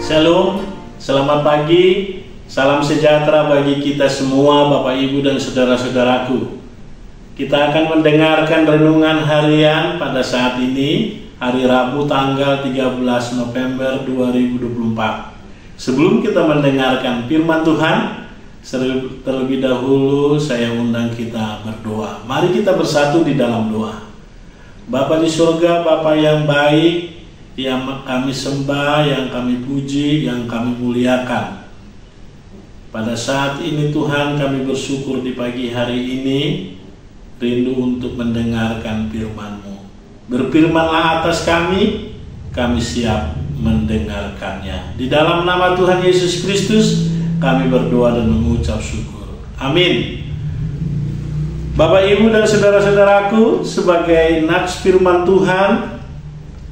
Shalom, selamat pagi, salam sejahtera bagi kita semua Bapak Ibu dan saudara-saudaraku. Kita akan mendengarkan renungan harian pada saat ini, hari Rabu tanggal 13 November 2024. Sebelum kita mendengarkan firman Tuhan, terlebih dahulu saya undang kita berdoa. Mari kita bersatu di dalam doa. Bapa di surga, Bapa yang baik, yang kami sembah, yang kami puji, yang kami muliakan. Pada saat ini Tuhan, kami bersyukur di pagi hari ini, rindu untuk mendengarkan firman-Mu. Berfirmanlah atas kami siap mendengarkannya. Di dalam nama Tuhan Yesus Kristus, kami berdoa dan mengucap syukur. Amin. Bapak, Ibu, dan saudara-saudaraku, sebagai nats firman Tuhan,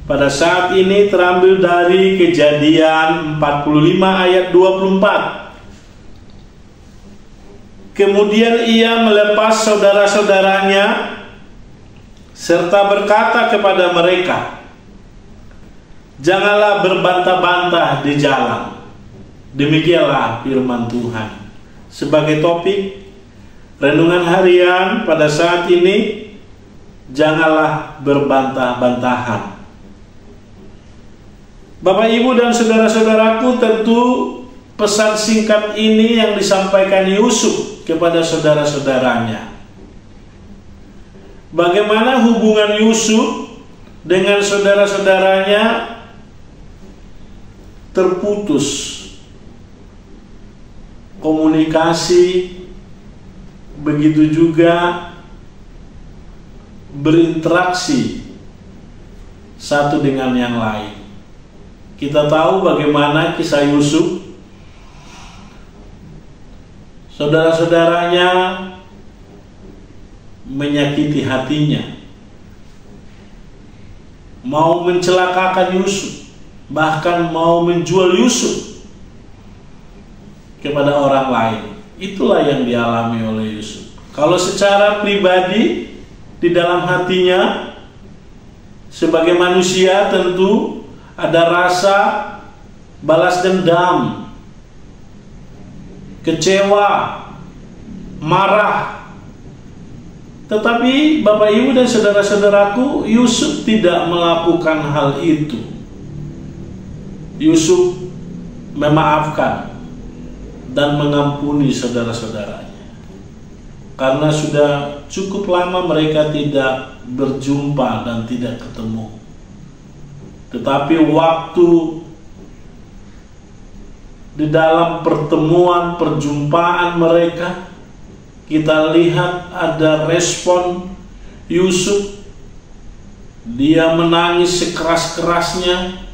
pada saat ini terambil dari Kejadian 45 ayat 24. Kemudian ia melepas saudara-saudaranya serta berkata kepada mereka, "Janganlah berbantah-bantah di jalan." Demikianlah firman Tuhan. Sebagai topik renungan harian pada saat ini, janganlah berbantah-bantahan. Bapak, Ibu, dan saudara-saudaraku, tentu pesan singkat ini yang disampaikan Yusuf kepada saudara-saudaranya. Bagaimana hubungan Yusuf dengan saudara-saudaranya terputus komunikasi, begitu juga berinteraksi satu dengan yang lain. Kita tahu bagaimana kisah Yusuf. Saudara-saudaranya menyakiti hatinya, mau mencelakakan Yusuf, bahkan mau menjual Yusuf kepada orang lain. Itulah yang dialami oleh Yusuf. Kalau secara pribadi, di dalam hatinya sebagai manusia tentu ada rasa balas dendam, kecewa, marah. Tetapi Bapak, Ibu, dan saudara-saudaraku, Yusuf tidak melakukan hal itu. Yusuf memaafkan dan mengampuni saudara-saudaranya, karena sudah cukup lama mereka tidak berjumpa dan tidak ketemu. Tetapi waktu di dalam pertemuan, perjumpaan mereka, kita lihat ada respon Yusuf. Dia menangis sekeras-kerasnya,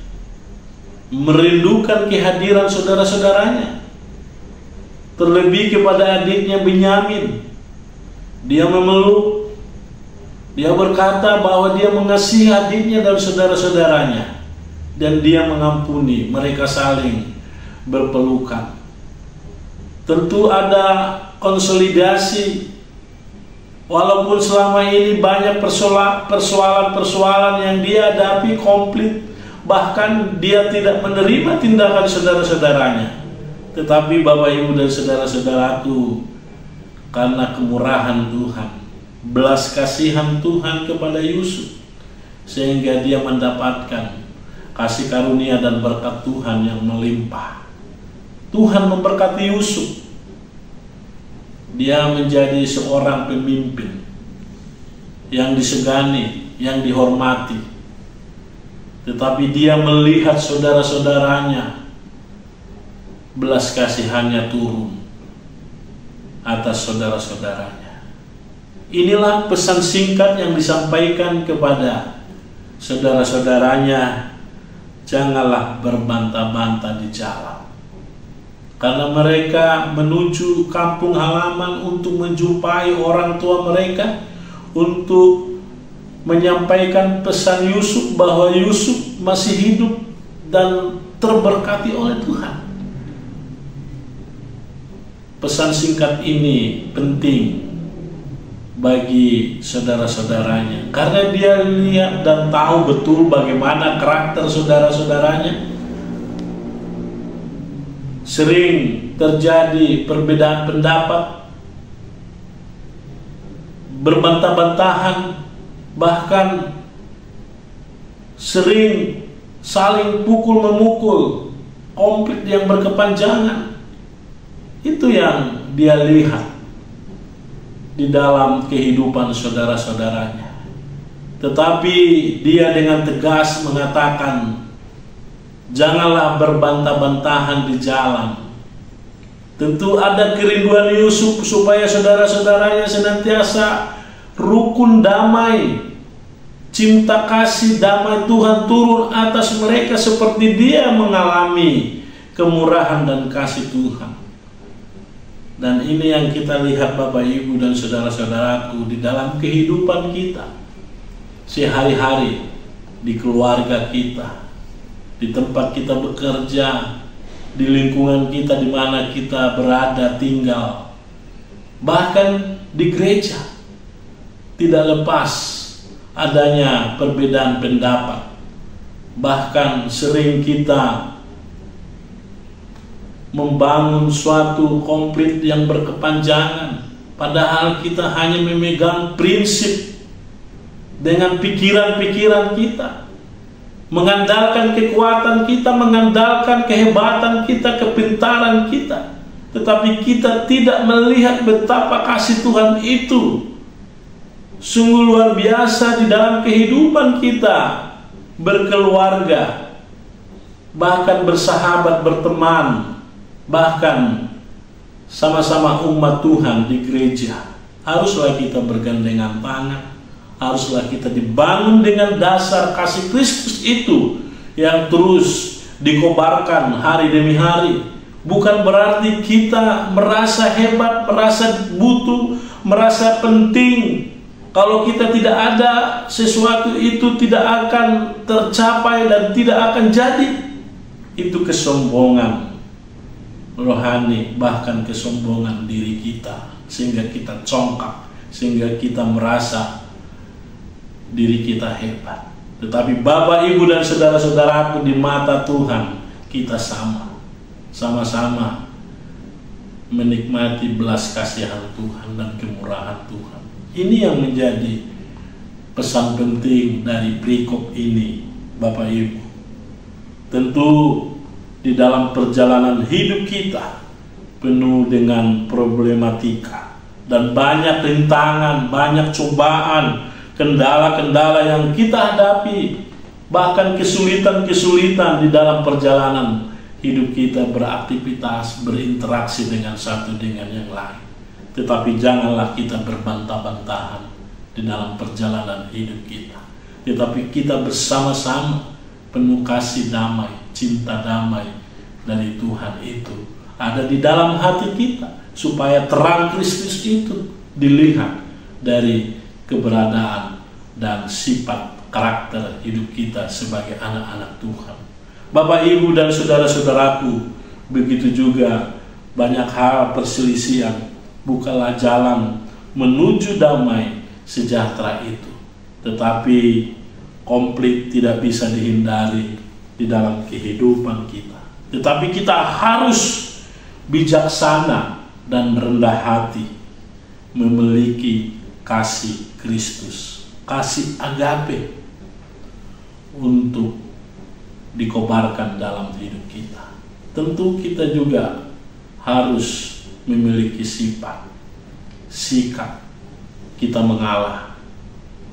merindukan kehadiran saudara-saudaranya. Terlebih kepada adiknya Benyamin, dia memeluk. Dia berkata bahwa dia mengasihi adiknya dan saudara-saudaranya, dan dia mengampuni. Mereka saling berpelukan. Tentu ada konsolidasi. Walaupun selama ini banyak persoalan-persoalan yang dia hadapi konflik, bahkan dia tidak menerima tindakan saudara-saudaranya. Tetapi Bapak, Ibu, dan saudara-saudaraku, karena kemurahan Tuhan, belas kasihan Tuhan kepada Yusuf, sehingga dia mendapatkan kasih karunia dan berkat Tuhan yang melimpah. Tuhan memberkati Yusuf. Dia menjadi seorang pemimpin yang disegani, yang dihormati. Tetapi dia melihat saudara-saudaranya, belas kasihannya turun atas saudara-saudaranya. Inilah pesan singkat yang disampaikan kepada saudara-saudaranya. Janganlah berbantah-bantah di jalan, karena mereka menuju kampung halaman untuk menjumpai orang tua mereka, untuk menyampaikan pesan Yusuf bahwa Yusuf masih hidup dan terberkati oleh Tuhan. Pesan singkat ini penting bagi saudara-saudaranya, karena dia lihat dan tahu betul bagaimana karakter saudara-saudaranya. Sering terjadi perbedaan pendapat, berbantah-bantahan, bahkan sering saling pukul-memukul, konflik yang berkepanjangan. Itu yang dia lihat di dalam kehidupan saudara-saudaranya. Tetapi dia dengan tegas mengatakan, janganlah berbantah-bantahan di jalan. Tentu ada kerinduan Yusuf supaya saudara-saudaranya senantiasa rukun damai, cinta kasih damai Tuhan turun atas mereka seperti dia mengalami kemurahan dan kasih Tuhan. Dan ini yang kita lihat Bapak Ibu dan saudara-saudaraku di dalam kehidupan kita sehari-hari, di keluarga kita, di tempat kita bekerja, di lingkungan kita di mana kita berada tinggal, bahkan di gereja. Tidak lepas adanya perbedaan pendapat. Bahkan sering kita membangun suatu konflik yang berkepanjangan, padahal kita hanya memegang prinsip dengan pikiran-pikiran kita, mengandalkan kekuatan kita, mengandalkan kehebatan kita, kepintaran kita, tetapi kita tidak melihat betapa kasih Tuhan itu sungguh luar biasa di dalam kehidupan kita berkeluarga, bahkan bersahabat, berteman, bahkan sama-sama umat Tuhan di gereja. Haruslah kita bergandengan tangan, haruslah kita dibangun dengan dasar kasih Kristus itu yang terus dikobarkan hari demi hari. Bukan berarti kita merasa hebat, merasa butuh, merasa penting. Kalau kita tidak ada, sesuatu itu tidak akan tercapai dan tidak akan jadi. Itu kesombongan rohani, bahkan kesombongan diri kita, sehingga kita congkak, sehingga kita merasa diri kita hebat. Tetapi Bapak, Ibu, dan saudara-saudaraku, di mata Tuhan kita sama-sama menikmati belas kasihan Tuhan dan kemurahan Tuhan. Ini yang menjadi pesan penting dari perikop ini, Bapak Ibu. Tentu di dalam perjalanan hidup kita penuh dengan problematika dan banyak rintangan, banyak cobaan, kendala-kendala yang kita hadapi, bahkan kesulitan-kesulitan di dalam perjalanan hidup kita beraktivitas, berinteraksi dengan satu dengan yang lain. Tetapi janganlah kita berbantah-bantahan di dalam perjalanan hidup kita, tetapi kita bersama-sama penuh kasih damai, cinta damai dari Tuhan itu ada di dalam hati kita, supaya terang Kristus itu dilihat dari keberadaan dan sifat karakter hidup kita sebagai anak-anak Tuhan. Bapak, Ibu, dan saudara-saudaraku, begitu juga banyak hal perselisihan. Bukalah jalan menuju damai sejahtera itu. Tetapi konflik tidak bisa dihindari di dalam kehidupan kita. Tetapi kita harus bijaksana dan rendah hati, memiliki kasih Kristus, kasih agape, untuk dikobarkan dalam hidup kita. Tentu kita juga harus memiliki sifat, sikap kita mengalah.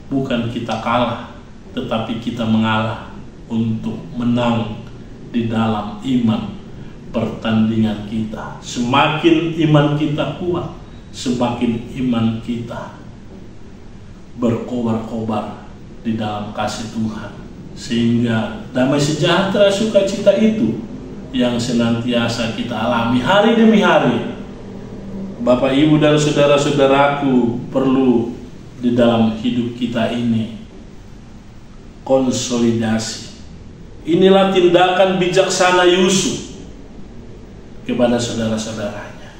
Bukan kita kalah, tetapi kita mengalah untuk menang di dalam iman pertandingan kita. Semakin iman kita kuat, semakin iman kita berkobar-kobar di dalam kasih Tuhan, sehingga damai sejahtera sukacita itu yang senantiasa kita alami hari demi hari. Bapak, Ibu, dan saudara-saudaraku, perlu di dalam hidup kita ini konsolidasi. Inilah tindakan bijaksana Yusuf kepada saudara-saudaranya.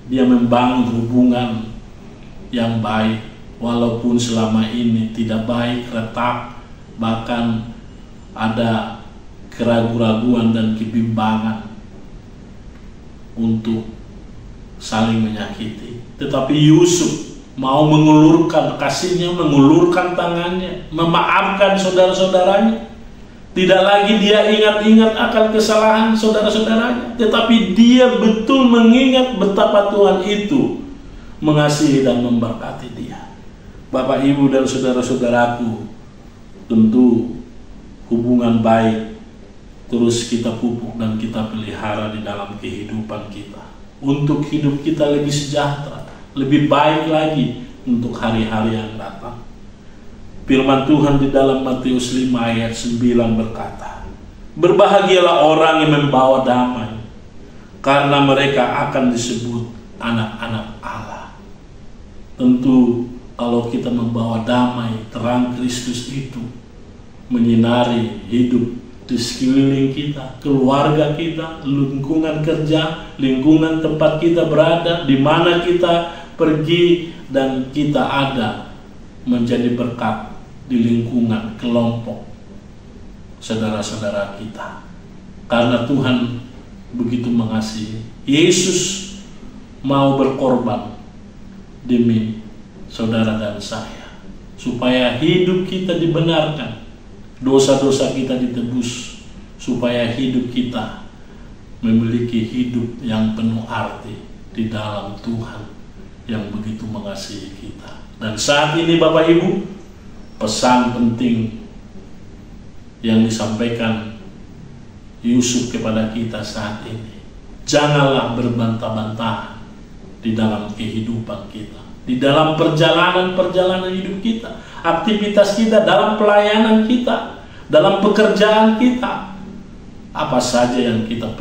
Dia membangun hubungan yang baik, walaupun selama ini tidak baik, retak, bahkan ada keraguan-raguan dan kebimbangan untuk saling menyakiti. Tetapi Yusuf mau mengulurkan kasihnya, mengulurkan tangannya, memaafkan saudara-saudaranya. Tidak lagi dia ingat-ingat akan kesalahan saudara-saudaranya, tetapi dia betul mengingat betapa Tuhan itu mengasihi dan memberkati dia. Bapak, Ibu, dan saudara-saudaraku, tentu hubungan baik terus kita pupuk dan kita pelihara di dalam kehidupan kita, untuk hidup kita lebih sejahtera, lebih baik lagi untuk hari-hari yang datang. Firman Tuhan di dalam Matius 5 ayat 9 berkata, "Berbahagialah orang yang membawa damai, karena mereka akan disebut anak-anak Allah." Tentu kalau kita membawa damai, terang Kristus itu menyinari hidup di sekeliling kita, keluarga kita, lingkungan kerja, lingkungan tempat kita berada, di mana kita pergi dan kita ada, menjadi berkat di lingkungan kelompok saudara-saudara kita. Karena Tuhan begitu mengasihi, Yesus mau berkorban demi saudara dan saya, supaya hidup kita dibenarkan, dosa-dosa kita ditebus, supaya hidup kita memiliki hidup yang penuh arti di dalam Tuhan yang begitu mengasihi kita. Dan saat ini Bapak Ibu, pesan penting yang disampaikan Yusuf kepada kita saat ini, janganlah berbantah-bantahan di dalam kehidupan kita, di dalam perjalanan hidup kita, aktivitas kita, dalam pelayanan kita, dalam pekerjaan kita. Apa saja yang kita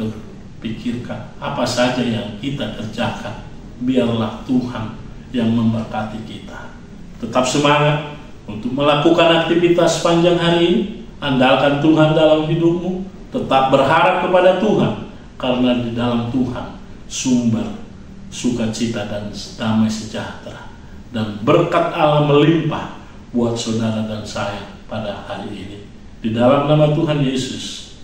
pikirkan, apa saja yang kita kerjakan, biarlah Tuhan yang memberkati kita. Tetap semangat untuk melakukan aktivitas sepanjang hari ini. Andalkan Tuhan dalam hidupmu, tetap berharap kepada Tuhan, karena di dalam Tuhan sumber sukacita dan damai sejahtera, dan berkat Allah melimpah buat saudara dan saya pada hari ini. Di dalam nama Tuhan Yesus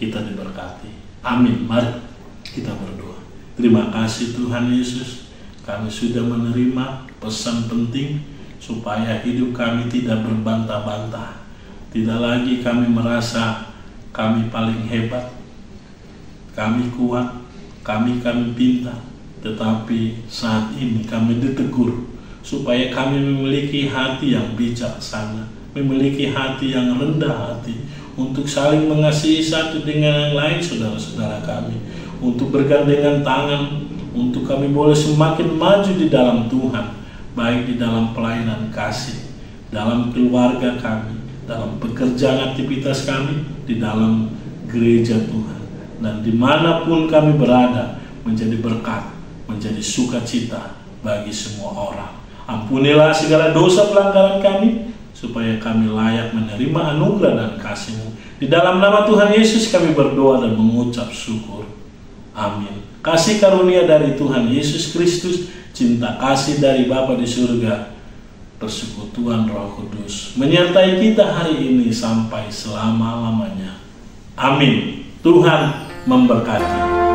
kita diberkati. Amin. Mari kita berdoa. Terima kasih Tuhan Yesus, kami sudah menerima pesan penting supaya hidup kami tidak berbantah-bantah. Tidak lagi kami merasa kami paling hebat, kami kuat, kami pintar. Tetapi saat ini kami ditegur supaya kami memiliki hati yang bijaksana, memiliki hati yang rendah hati, untuk saling mengasihi satu dengan yang lain, saudara-saudara kami, untuk bergandengan tangan, untuk kami boleh semakin maju di dalam Tuhan, baik di dalam pelayanan kasih, dalam keluarga kami, dalam pekerjaan aktivitas kami, di dalam gereja Tuhan, dan dimanapun kami berada, menjadi berkat, menjadi sukacita bagi semua orang. Ampunilah segala dosa pelanggaran kami, supaya kami layak menerima anugerah dan kasih-Mu. Di dalam nama Tuhan Yesus kami berdoa dan mengucap syukur. Amin. Kasih karunia dari Tuhan Yesus Kristus, cinta kasih dari Bapa di surga, persekutuan Roh Kudus menyertai kita hari ini sampai selama-lamanya. Amin. Tuhan memberkati.